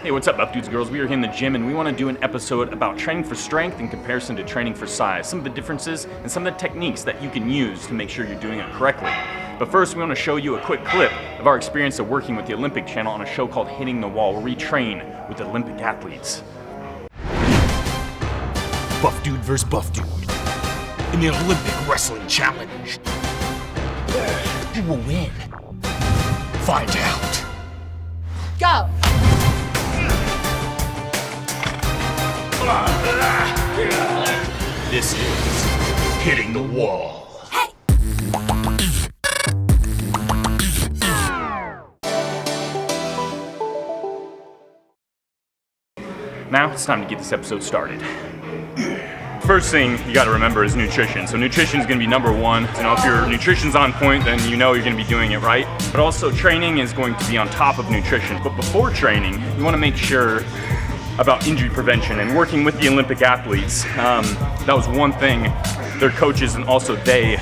Hey, what's up, dudes and girls? We are here in the gym and we want to do an episode about training for strength in comparison to training for size. Some of the differences and some of the techniques that you can use to make sure you're doing it correctly. But first, we want to show you a quick clip of our experience of working with the Olympic channel on a show called Hitting the Wall, where we train with Olympic athletes. Buff dude versus buff dude in the Olympic Wrestling Challenge. Who will win? Find out. Go! This is Hitting the Wall. Hey! Now it's time to get this episode started. First thing you got to remember is nutrition. So nutrition is going to be number one. You know, if your nutrition's on point, then you know you're going to be doing it right. But also training is going to be on top of nutrition. But before training, you want to make sure about injury prevention and working with the Olympic athletes. That was one thing their coaches and also they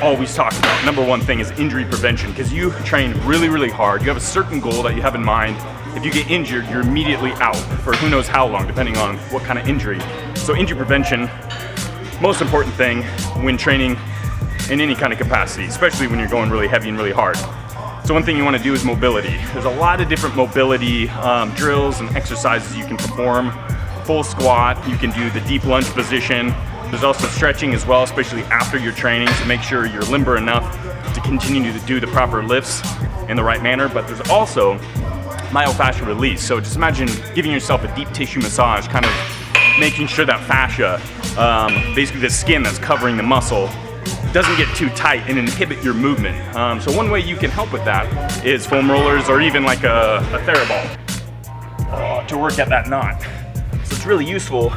always talk about. Number one thing is injury prevention, because you train really, really hard. You have a certain goal that you have in mind. If you get injured, you're immediately out for who knows how long, depending on what kind of injury. So injury prevention, most important thing when training in any kind of capacity, especially when you're going really heavy and really hard. So one thing you want to do is mobility. There's a lot of different mobility drills and exercises you can perform. Full squat, you can do the deep lunge position. There's also stretching as well, especially after your training, to make sure you're limber enough to continue to do the proper lifts in the right manner. But there's also myofascial release. So just imagine giving yourself a deep tissue massage, kind of making sure that fascia, basically the skin that's covering the muscle, doesn't get too tight and inhibit your movement. So one way you can help with that is foam rollers or even like a TheraBall to work at that knot. So it's really useful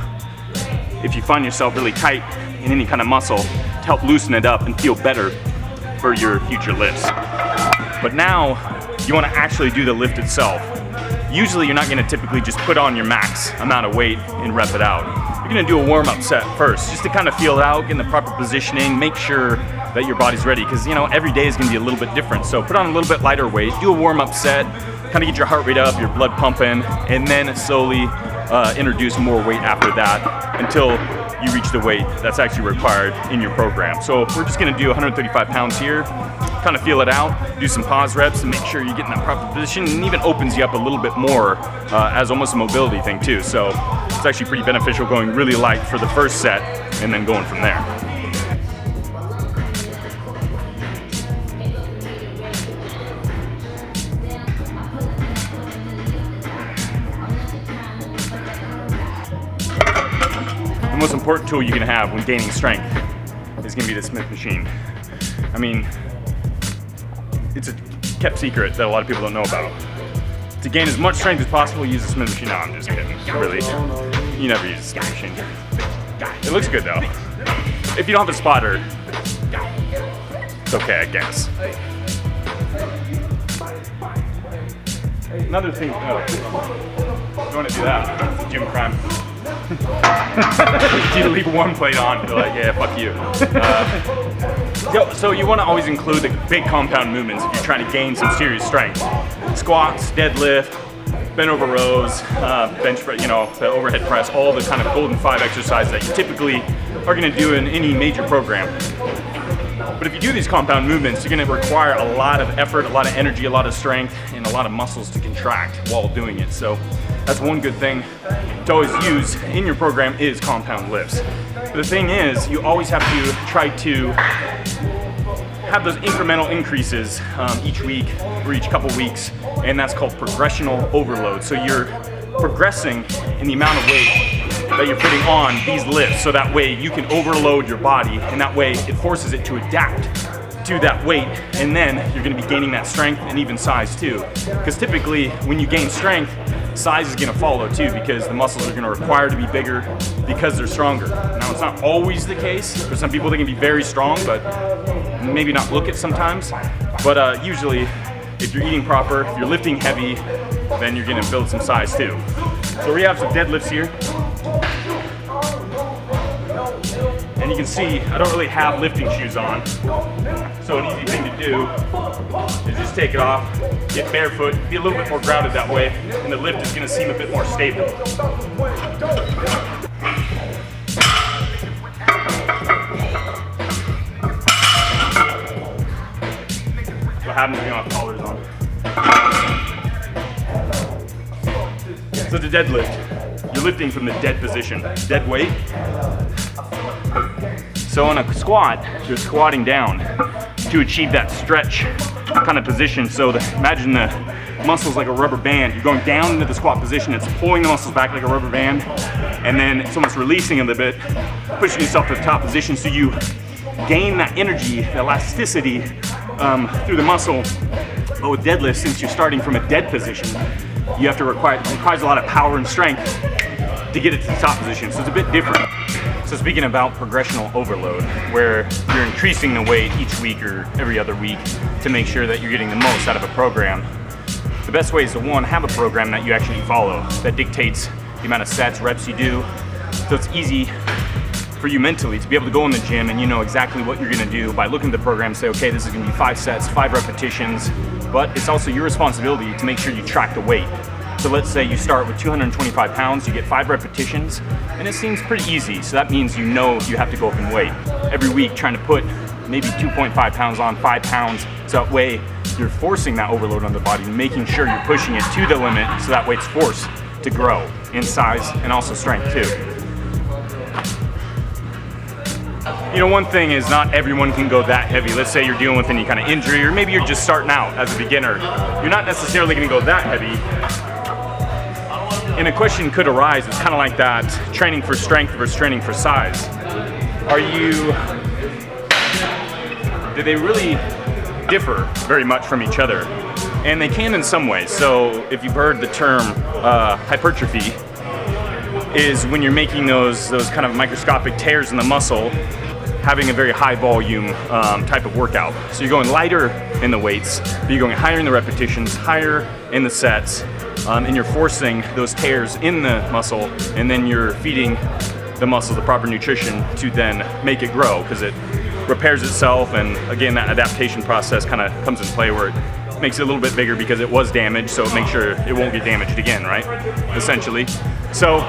if you find yourself really tight in any kind of muscle to help loosen it up and feel better for your future lifts. But now you want to actually do the lift itself. Usually you're not going to typically just put on your max amount of weight and rep it out. You're going to do a warm-up set first, just to kind of feel it out, get in the proper positioning, make sure that your body's ready, because you know every day is going to be a little bit different. So put on a little bit lighter weight, do a warm-up set, kind of get your heart rate up, your blood pumping, and then slowly introduce more weight after that until you reach the weight that's actually required in your program. So we're just going to do 135 pounds here, kind of feel it out, do some pause reps and make sure you get in that proper position, and even opens you up a little bit more as almost a mobility thing too. So it's actually pretty beneficial going really light for the first set and then going from there. The most important tool you can have when gaining strength is going to be the Smith machine. I mean, it's a kept secret that a lot of people don't know about. To gain as much strength as possible, use the Smith machine. No, I'm just kidding. Really, you never use the Smith machine. It looks good though. If you don't have a spotter, it's okay, I guess. Another thing, you want to do that? That's gym crime. You leave one plate on, you're like, yeah, fuck you. So you want to always include the big compound movements if you're trying to gain some serious strength. Squats, deadlift, bent over rows, bench press, you know, the overhead press, all the kind of golden five exercises that you typically are going to do in any major program. But if you do these compound movements, you're going to require a lot of effort, a lot of energy, a lot of strength, and a lot of muscles to contract while doing it. So that's one good thing to always use in your program is compound lifts. But the thing is, you always have to try to have those incremental increases each week or each couple weeks, and that's called progressional overload. So you're progressing in the amount of weight that you're putting on these lifts, so that way you can overload your body, and that way it forces it to adapt to that weight, and then you're going to be gaining that strength and even size too. Because typically when you gain strength, size is going to follow too, because the muscles are going to require to be bigger because they're stronger. Now it's not always the case. For some people they can be very strong, but maybe not look it sometimes. But usually if you're eating proper, if you're lifting heavy, then you're going to build some size too. So we have some deadlifts here. And you can see I don't really have lifting shoes on. So an easy thing to do is just take it off, get barefoot, be a little bit more grounded that way, and the lift is gonna seem a bit more stable. What happens when you don't have collars on? So the deadlift, you're lifting from the dead position, dead weight. So in a squat, you're squatting down to achieve that stretch kind of position. So imagine the muscles like a rubber band. You're going down into the squat position, it's pulling the muscles back like a rubber band, and then it's almost releasing a little bit, pushing yourself to the top position so you gain that energy, that elasticity through the muscle. But with deadlift, since you're starting from a dead position, you have to it requires a lot of power and strength to get it to the top position, so it's a bit different. So speaking about progressional overload, where you're increasing the weight each week or every other week to make sure that you're getting the most out of a program, the best way is to, one, have a program that you actually follow that dictates the amount of sets, reps you do, so it's easy for you mentally to be able to go in the gym and you know exactly what you're gonna do by looking at the program and say, okay, this is gonna be 5 sets, 5 repetitions, but it's also your responsibility to make sure you track the weight. So let's say you start with 225 pounds, you get 5 repetitions, and it seems pretty easy. So that means you know you have to go up in weight. Every week trying to put maybe 2.5 pounds on, 5 pounds, so that way you're forcing that overload on the body, making sure you're pushing it to the limit so that way it's forced to grow in size and also strength too. You know, one thing is not everyone can go that heavy. Let's say you're dealing with any kind of injury, or maybe you're just starting out as a beginner. You're not necessarily gonna go that heavy. And a question could arise, it's kind of like that, training for strength versus training for size. Do they really differ very much from each other? And they can in some ways. So if you've heard the term hypertrophy, is when you're making those kind of microscopic tears in the muscle, having a very high volume type of workout. So you're going lighter in the weights, but you're going higher in the repetitions, higher in the sets, and you're forcing those tears in the muscle, and then you're feeding the muscle the proper nutrition to then make it grow, because it repairs itself, and again, that adaptation process kind of comes in play where it makes it a little bit bigger because it was damaged, so it makes sure it won't get damaged again, right? Essentially. So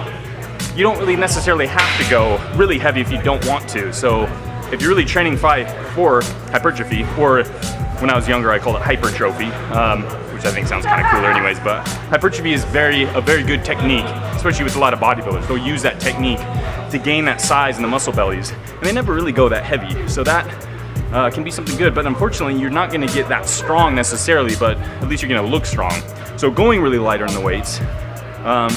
you don't really necessarily have to go really heavy if you don't want to. So if you're really training for hypertrophy, or when I was younger I called it hypertrophy, which I think sounds kind of cooler anyways, but hypertrophy is a very good technique, especially with a lot of bodybuilders. They'll use that technique to gain that size in the muscle bellies, and they never really go that heavy. So that can be something good, but unfortunately you're not gonna get that strong necessarily, but at least you're gonna look strong. So going really lighter on the weights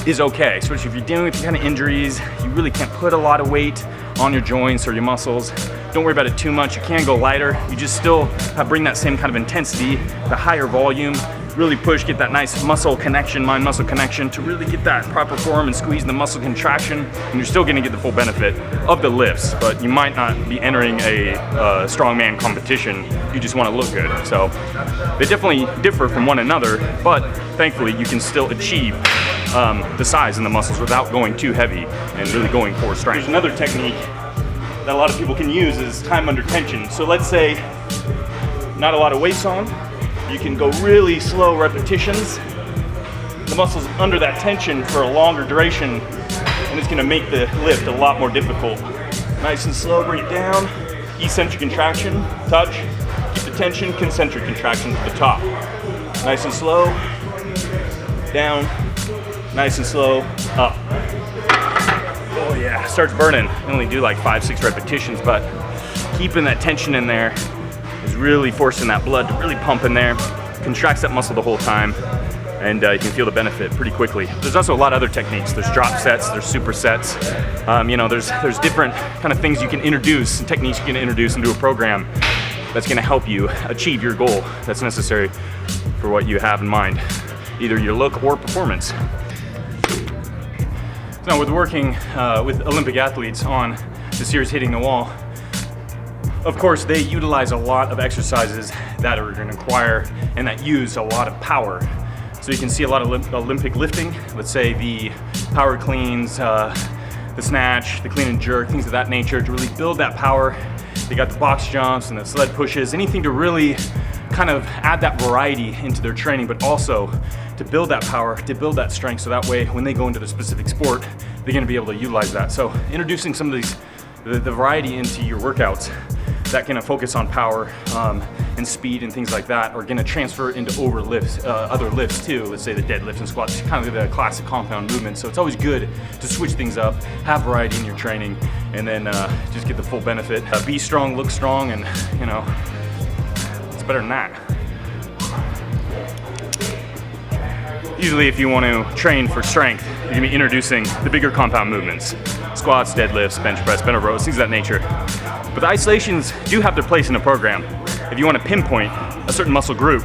is okay, especially if you're dealing with kind of injuries. You really can't put a lot of weight on your joints or your muscles. Don't worry about it too much. You can go lighter. You just still bring that same kind of intensity, the higher volume, really push, get that nice muscle connection, mind-muscle connection to really get that proper form and squeeze the muscle contraction, and you're still gonna get the full benefit of the lifts, but you might not be entering a strongman competition. You just wanna look good. So they definitely differ from one another, but thankfully you can still achieve the size in the muscles without going too heavy and really going for strength. There's another technique that a lot of people can use is time under tension. So let's say not a lot of weights on, you can go really slow repetitions. The muscle's under that tension for a longer duration, and it's gonna make the lift a lot more difficult. Nice and slow, bring it down. Eccentric contraction, touch, keep the tension, concentric contraction to the top. Nice and slow, down, nice and slow, up. Oh yeah, starts burning. I only do like 5-6 repetitions, but keeping that tension in there is really forcing that blood to really pump in there, contracts that muscle the whole time, and you can feel the benefit pretty quickly. There's also a lot of other techniques. There's drop sets, there's super sets. You know, there's different kind of things you can introduce, and techniques you can introduce into a program that's gonna help you achieve your goal that's necessary for what you have in mind, either your look or performance. Now, with working with Olympic athletes on the series Hitting the Wall, of course, they utilize a lot of exercises that are going to require and that use a lot of power. So you can see a lot of Olympic lifting. Let's say the power cleans, the snatch, the clean and jerk, things of that nature to really build that power. They got the box jumps and the sled pushes, anything to really kind of add that variety into their training, but also to build that power, to build that strength, so that way when they go into the specific sport, they're gonna be able to utilize that. So introducing some of these, the variety into your workouts that can focus on power and speed and things like that are gonna transfer into other lifts too. Let's say the deadlifts and squats, kind of the classic compound movement. So it's always good to switch things up, have variety in your training, and then just get the full benefit. Be strong, look strong, and you know, it's better than that. Usually if you want to train for strength, you're gonna be introducing the bigger compound movements. Squats, deadlifts, bench press, bent over rows, things of that nature. But the isolations do have their place in a program. If you want to pinpoint a certain muscle group,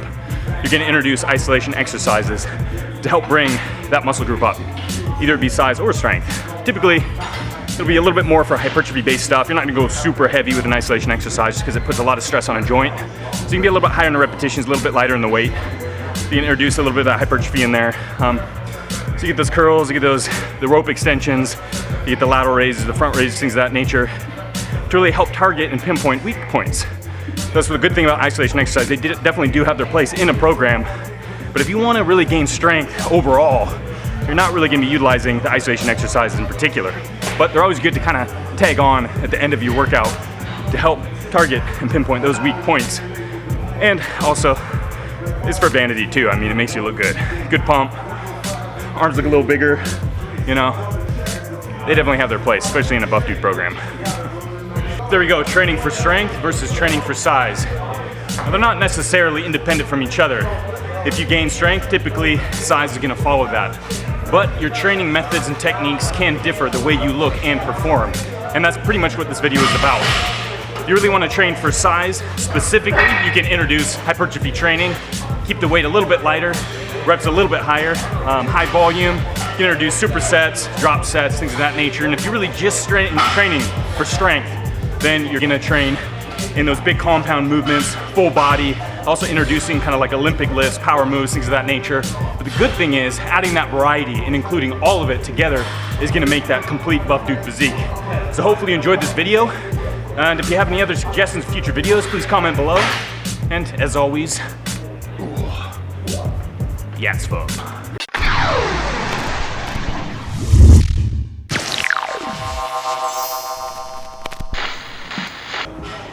you're gonna introduce isolation exercises to help bring that muscle group up, either it be size or strength. Typically, it'll be a little bit more for hypertrophy-based stuff. You're not gonna go super heavy with an isolation exercise because it puts a lot of stress on a joint. So you can be a little bit higher in the repetitions, a little bit lighter in the weight. You can introduce a little bit of that hypertrophy in there. So you get those curls, you get the rope extensions, you get the lateral raises, the front raises, things of that nature, to really help target and pinpoint weak points. That's the good thing about isolation exercise. They definitely do have their place in a program, but if you want to really gain strength overall, you're not really going to be utilizing the isolation exercises in particular. But they're always good to kind of tag on at the end of your workout to help target and pinpoint those weak points. And also, it's for vanity too. I mean, it makes you look good. Good pump, arms look a little bigger, you know. They definitely have their place, especially in a buff dude program. There we go, training for strength versus training for size. Now, they're not necessarily independent from each other. If you gain strength, typically size is gonna follow that. But your training methods and techniques can differ the way you look and perform. And that's pretty much what this video is about. If you really wanna train for size, specifically, you can introduce hypertrophy training, keep the weight a little bit lighter, reps a little bit higher, high volume. You can introduce supersets, drop sets, things of that nature. And if you're really just training for strength, then you're gonna train in those big compound movements, full body, also introducing kind of like Olympic lifts, power moves, things of that nature. But the good thing is adding that variety and including all of it together is gonna make that complete buff dude physique. So hopefully you enjoyed this video. And if you have any other suggestions for future videos, please comment below. And as always, yes, folks.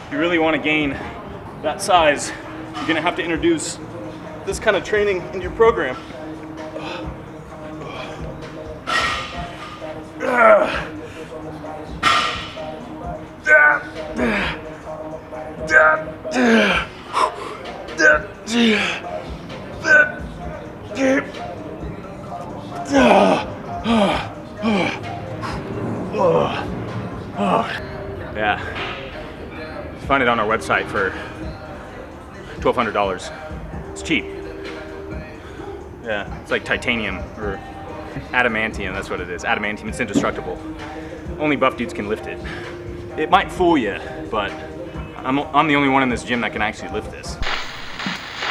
If you really want to gain that size, you're going to have to introduce this kind of training into your program. Yeah. Find it on our website for $1,200. It's cheap. Yeah, it's like titanium or adamantium, that's what it is. Adamantium, it's indestructible. Only buff dudes can lift it. It might fool you, but I'm the only one in this gym that can actually lift this.